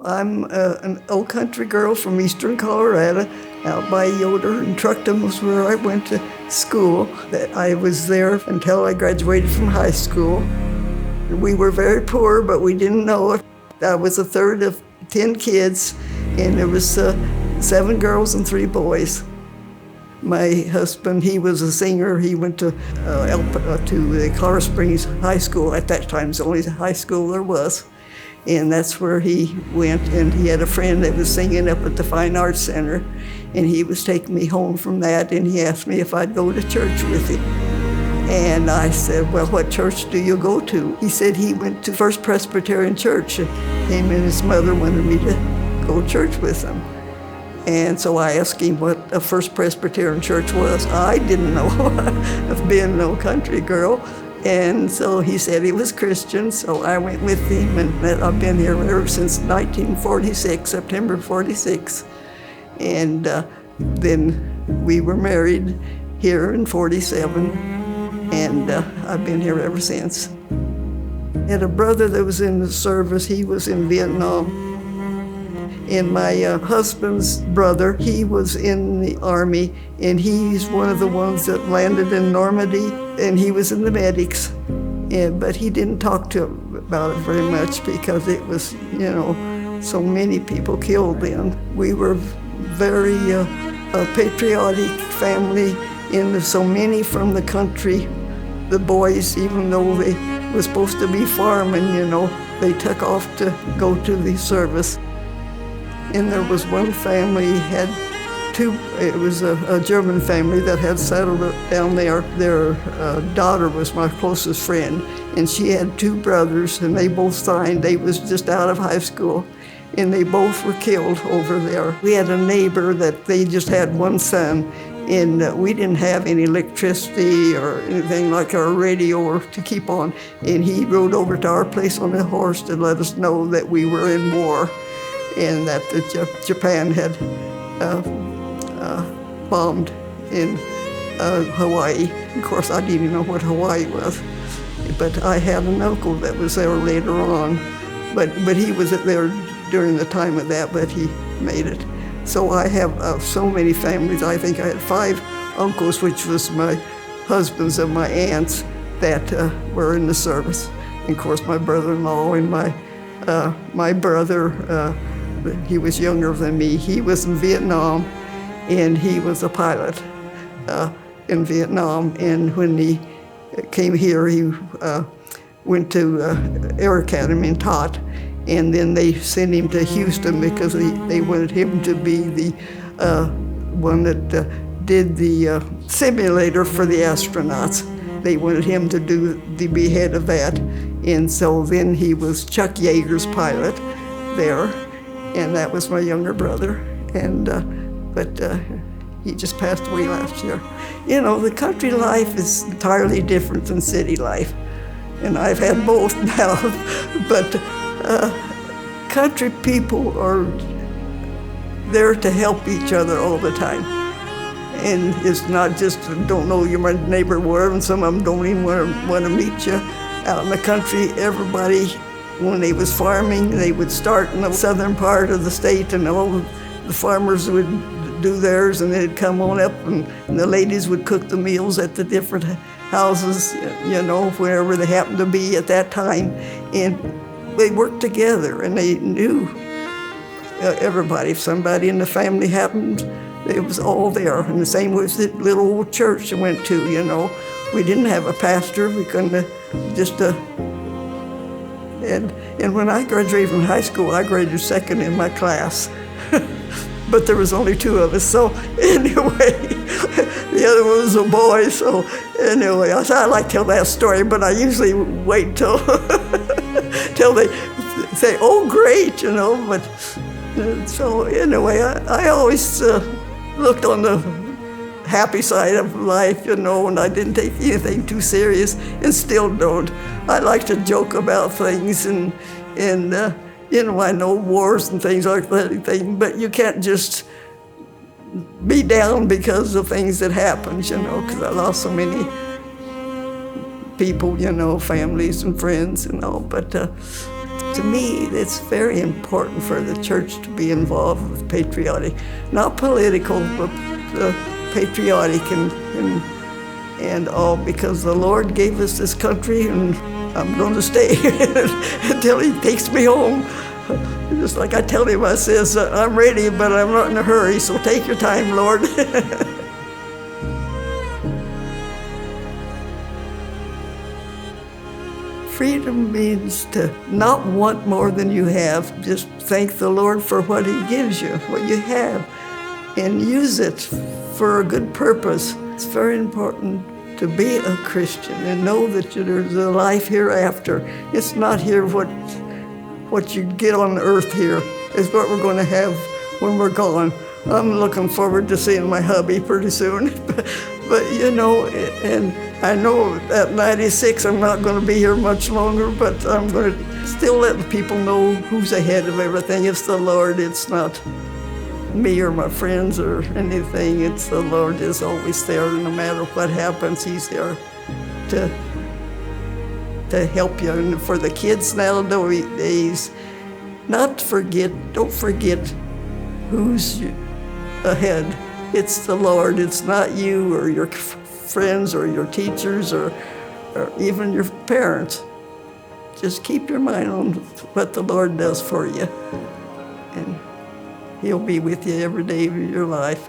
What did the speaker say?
I'm an old country girl from eastern Colorado, out by Yoder, and Truckton was where I went to school. I was there until I graduated from high school. We were very poor, but we didn't know it. I was the third of 10 kids, and there was 7 girls and 3 boys. My husband, he was a singer. He went to the Colorado Springs High School. At that time, it was the only high school there was. And that's where he went, and he had a friend that was singing up at the Fine Arts Center, and he was taking me home from that, and he asked me if I'd go to church with him. And I said, well, what church do you go to? He said he went to First Presbyterian Church. Him and his mother wanted me to go to church with them. And so I asked him what a First Presbyterian Church was. I didn't know, of being no country girl. And so he said he was Christian, so I went with him, and I've been here ever since 1946, September 46. And then we were married here in 47, and I've been here ever since. I had a brother that was in the service. He was in Vietnam. And my husband's brother, he was in the Army, and he's one of the ones that landed in Normandy, and he was in the medics. But he didn't talk to him about it very much because it was, so many people killed then. We were very patriotic family, and so many from the country. The boys, even though they were supposed to be farming, they took off to go to the service. And there was one family had 2, it was a German family that had settled down there. Their daughter was my closest friend, and she had 2 brothers, and they both signed. They was just out of high school, and they both were killed over there. We had a neighbor that they just had 1 son, and we didn't have any electricity or anything like our radio to keep on, and he rode over to our place on a horse to let us know that we were in war, and that Japan had bombed in Hawaii. Of course, I didn't even know what Hawaii was, but I had an uncle that was there later on, but he was there during the time of that, but he made it. So I have so many families. I think I had 5 uncles, which was my husbands and my aunts, that were in the service. And of course, my brother-in-law and my brother, he was younger than me. He was in Vietnam, and he was a pilot in Vietnam. And when he came here, he went to Air Academy and taught. And then they sent him to Houston because they wanted him to be the one that did the simulator for the astronauts. They wanted him to be head of that. And so then he was Chuck Yeager's pilot there. And that was my younger brother, but he just passed away last year. The country life is entirely different than city life, and I've had both now, but country people are there to help each other all the time. And it's not just, don't know your neighbor where, and some of them don't even want to meet you. Out in the country, everybody, when they was farming, they would start in the southern part of the state, and all the farmers would do theirs, and they'd come on up, and the ladies would cook the meals at the different houses, wherever they happened to be at that time. And they worked together, and they knew everybody. If somebody in the family happened, it was all there. And the same was the little old church I went to, We didn't have a pastor. We couldn't just... And when I graduated from high school, I graduated second in my class. But there was only 2 of us, so anyway, the other one was a boy, so anyway, I like to tell that story, but I usually wait till they say, oh, great, but so anyway, I always looked on the happy side of life, and I didn't take anything too serious, and still don't. I like to joke about things, and I know wars and things like that, but you can't just be down because of things that happen, because I lost so many people, families and friends and all, but To me, it's very important for the church to be involved with patriotic, not political, but patriotic and all, because the Lord gave us this country, and I'm going to stay until He takes me home. Just like I tell Him, I says, I'm ready, but I'm not in a hurry, so take your time, Lord. Freedom means to not want more than you have. Just thank the Lord for what He gives you, what you have, and use it for a good purpose. It's very important to be a Christian and know that there's a life hereafter. It's not here what you get on earth here is what we're going to have when we're gone. I'm looking forward to seeing my hubby pretty soon. But you know, and I know at 96 I'm not going to be here much longer, but I'm going to still let people know who's ahead of everything. It's the Lord. It's not me or my friends or anything. It's the Lord is always there. No matter what happens, He's there to help you. And for the kids nowadays, don't forget who's ahead. It's the Lord. It's not you or your friends or your teachers or even your parents. Just keep your mind on what the Lord does for you, and He'll be with you every day of your life.